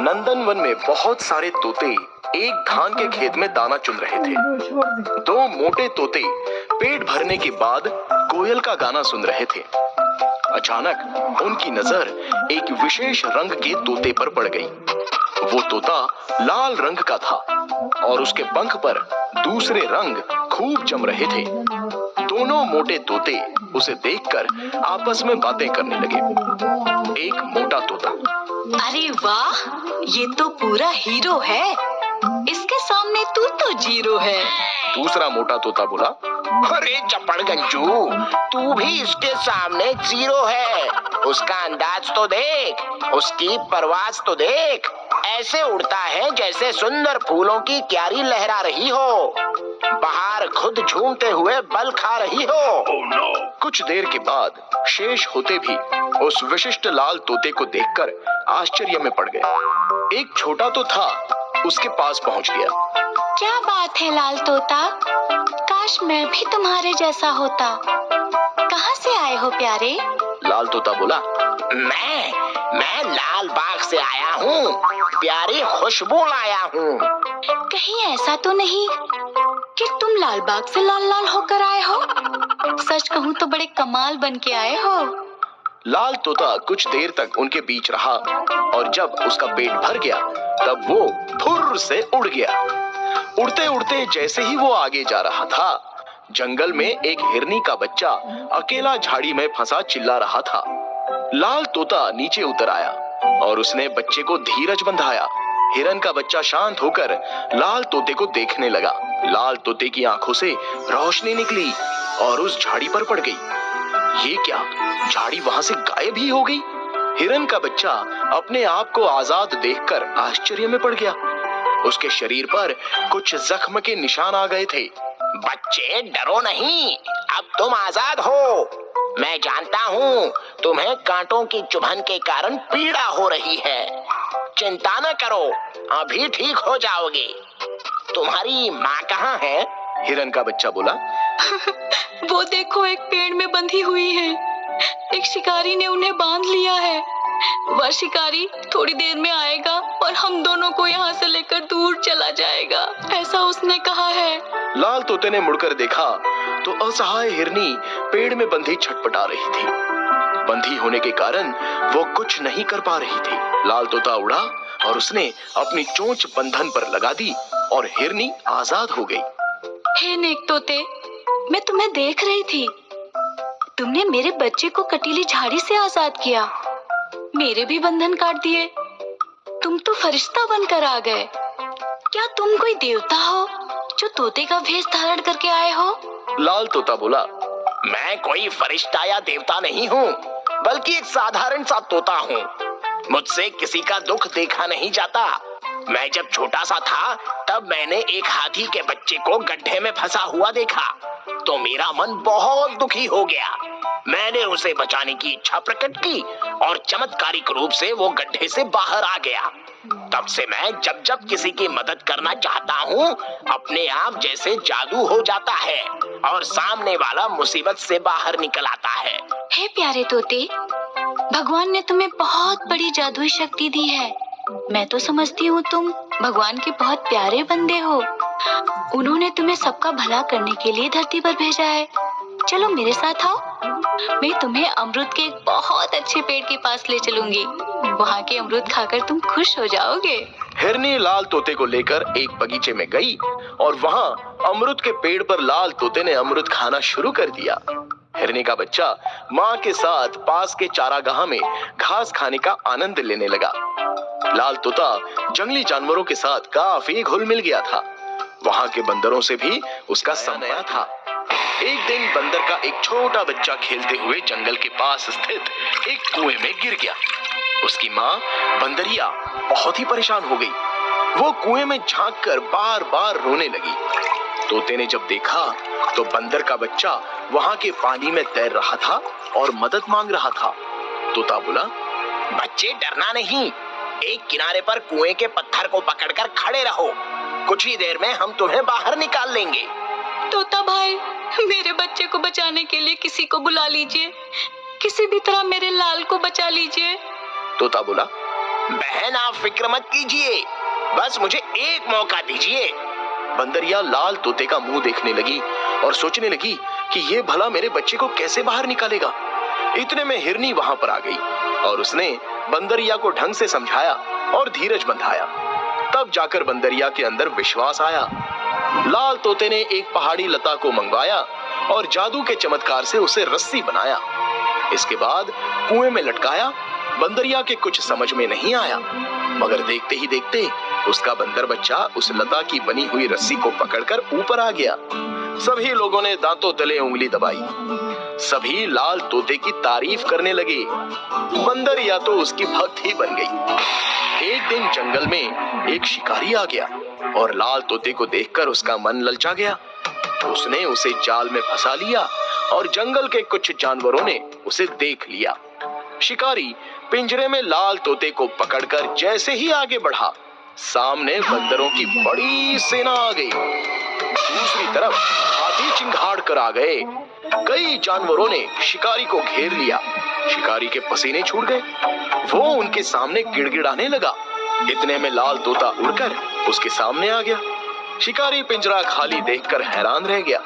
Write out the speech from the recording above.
नंदनवन में बहुत सारे तोते एक धान के खेत में दाना चुन रहे थे। दो मोटे तोते पेट भरने के बाद कोयल का गाना सुन रहे थे। अचानक उनकी नजर एक विशेष रंग के तोते पर पड़ गई। वो तोता लाल रंग का था और उसके पंख पर दूसरे रंग खूब जम रहे थे। दोनों मोटे तोते उसे देखकर आपस में बातें करने लगे। एक मोटा तोता, अरे वाह, ये तो पूरा हीरो है। इसके सामने तू तो जीरो है। दूसरा मोटा तोता बोला, अरे चपड़गंजू, तू भी इसके सामने जीरो है। उसका अंदाज तो देख, उसकी परवाज तो देख, ऐसे उड़ता है जैसे सुंदर फूलों की क्यारी लहरा रही हो, बाहर खुद झूमते हुए बल खा रही हो। कुछ देर के बाद शेष होते भी उस विशिष्ट लाल तोते को देखकर आश्चर्य में पड़ गए। एक छोटा तो था, उसके पास पहुंच गया। क्या बात है लाल तोता, काश मैं भी तुम्हारे जैसा होता। कहाँ से आए हो प्यारे? लाल तोता बोला, मैं लाल बाग से आया हूँ, प्यारी खुशबू लाया हूँ। कहीं ऐसा तो नहीं कि तुम लाल बाग से लाल लाल होकर आए हो? सच कहूँ तो बड़े कमाल बन के आए हो। लाल तोता कुछ देर तक उनके बीच रहा और जब उसका पेट भर गया तब वो फुर्र से उड़ गया। उड़ते उड़ते जैसे ही वो आगे जा रहा था, जंगल में एक हिरनी का बच्चा अकेला झाड़ी में फंसा चिल्ला रहा था। लाल तोता नीचे उतर आया और उसने बच्चे को धीरज बंधाया। हिरन का बच्चा शांत होकर लाल तोते को देखने लगा। लाल तोते की आंखों से रोशनी निकली और उस झाड़ी पर पड़ गई। ये क्या, झाड़ी वहां से गायब ही हो गई। हिरन का बच्चा अपने आप को आजाद देखकर आश्चर्य में पड़ गया। उसके शरीर पर कुछ जख्म के निशान आ गए थे। बच्चे डरो नहीं, अब तुम आजाद हो। मैं जानता हूँ तुम्हें कांटों की चुभन के कारण पीड़ा हो रही है। चिंता न करो, अभी ठीक हो जाओगे। तुम्हारी माँ कहाँ है? हिरन का बच्चा बोला, वो देखो, एक पेड़ में बंधी हुई है। एक शिकारी ने उन्हें बांध लिया है। वह शिकारी थोड़ी देर में आएगा और हम दोनों को यहाँ से लेकर दूर चला जाएगा, ऐसा उसने कहा है। लाल तोते ने मुड़कर देखा तो असहाय हिरनी पेड़ में बंधी छटपटा रही थी। बंधी होने के कारण वो कुछ नहीं कर पा रही थी। लाल तोता उड़ा और उसने अपनी चोंच बंधन पर लगा दी और हिरनी आजाद हो गई। हे नेक तोते, मैं तुम्हें देख रही थी। तुमने मेरे बच्चे को कटीली झाड़ी से आजाद किया, मेरे भी बंधन काट दिए। तुम तो फरिश्ता बनकर आ गए। क्या तुम कोई देवता हो जो तोते का भेष धारण करके आए हो? लाल तोता बोला, मैं कोई फरिश्ता या देवता नहीं हूँ, बल्कि एक साधारण सा तोता हूँ। मुझसे किसी का दुख देखा नहीं जाता। मैं जब छोटा सा था तब मैंने एक हाथी के बच्चे को गड्ढे में फंसा हुआ देखा तो मेरा मन बहुत दुखी हो गया। मैंने उसे बचाने की इच्छा प्रकट की और चमत्कारिक रूप से वो गड्ढे से बाहर आ गया। तब से मैं जब जब किसी की मदद करना चाहता हूँ, अपने आप जैसे जादू हो जाता है और सामने वाला मुसीबत से बाहर निकल आता है। हे प्यारे तोते, भगवान ने तुम्हें बहुत बड़ी जादुई शक्ति दी है। मैं तो समझती हूँ तुम भगवान के बहुत प्यारे बंदे हो। उन्होंने तुम्हें सबका भला करने के लिए धरती पर भेजा है। चलो मेरे साथ आओ, मैं तुम्हें अमरूद के एक बहुत अच्छे पेड़ के पास ले चलूंगी। वहाँ के अमरूद खाकर तुम खुश हो जाओगे। हिरनी लाल तोते को लेकर एक बगीचे में गई और वहाँ अमरूद के पेड़ पर लाल तोते ने अमरूद खाना शुरू कर दिया। हिरनी का बच्चा माँ के साथ पास के चारागाह में घास खाने का आनंद लेने लगा। लाल तोता जंगली जानवरों के साथ काफी घुल मिल गया था। वहाँ के बंदरों से भी उसका नया था। एक दिन बंदर का एक छोटा बच्चा खेलते हुए जंगल के पास स्थित एक कुएं में गिर गया। उसकी माँ बंदरिया बहुत ही परेशान हो गई। वो कुएं में झांककर बार बार रोने लगी। तोते ने जब देखा तो बंदर का बच्चा वहाँ के पानी में तैर रहा था और मदद मांग रहा था। तोता बोला, बच्चे डरना नहीं, एक किनारे पर कुएं के पत्थर को पकड़कर खड़े रहो। कुछ ही देर में हम तुम्हें बाहर निकाल लेंगे। तोता भाई, मेरे बच्चे को बचाने के लिए किसी को बुला लीजिए। किसी भी तरह मेरे लाल को बचा लीजिए। तोता बोला। बहन आप फिक्र मत कीजिए, बस मुझे एक मौका दीजिए। बंदरिया लाल तोते का मुंह देखने लगी और सोचने लगी कि ये भला मेरे बच्चे को कैसे बाहर निकालेगा। इतने में हिरनी वहां पर आ गई और उसने बंदरिया को ढंग से समझाया और धीरज बंधाया। तब जाकर बंदरिया के अंदर विश्वास आया। लाल तोते ने एक पहाड़ी लता को मंगवाया और जादू के चमत्कार से उसे रस्सी बनाया। इसके बाद कुएं में लटकाया। बंदरिया के कुछ समझ में नहीं आया, मगर देखते ही देखते उसका बंदर बच्चा उस लता की बनी हुई रस्सी को पकड़कर ऊपर आ गया। सभी लोगों ने दांतों तले उंगली दबाई। सभी लाल तोते की तारीफ करने लगे। बंदरिया तो उसकी भक्त ही बन गई। एक दिन जंगल में एक शिकारी आ गया और लाल तोते को देखकर उसका मन ललचा गया। उसने उसे जाल में फंसा लिया और जंगल के कुछ जानवरों ने उसे देख लिया। शिकारी पिंजरे में लाल तोते को पकड़कर जैसे ही आगे बढ़ा, सामने बंदरों की बड़ी सेना आ गई। दूसरी तरफ हाथी चिंगाड़ कर आ गए। कई जानवरों ने शिकारी को घेर लिया। शिकारी के पसीने छूट गए। वो उनके सामने गिड़गिड़ाने लगा। इतने में लाल तोता उड़कर उसके सामने आ गया। शिकारी पिंजरा खाली देखकर हैरान रह गया।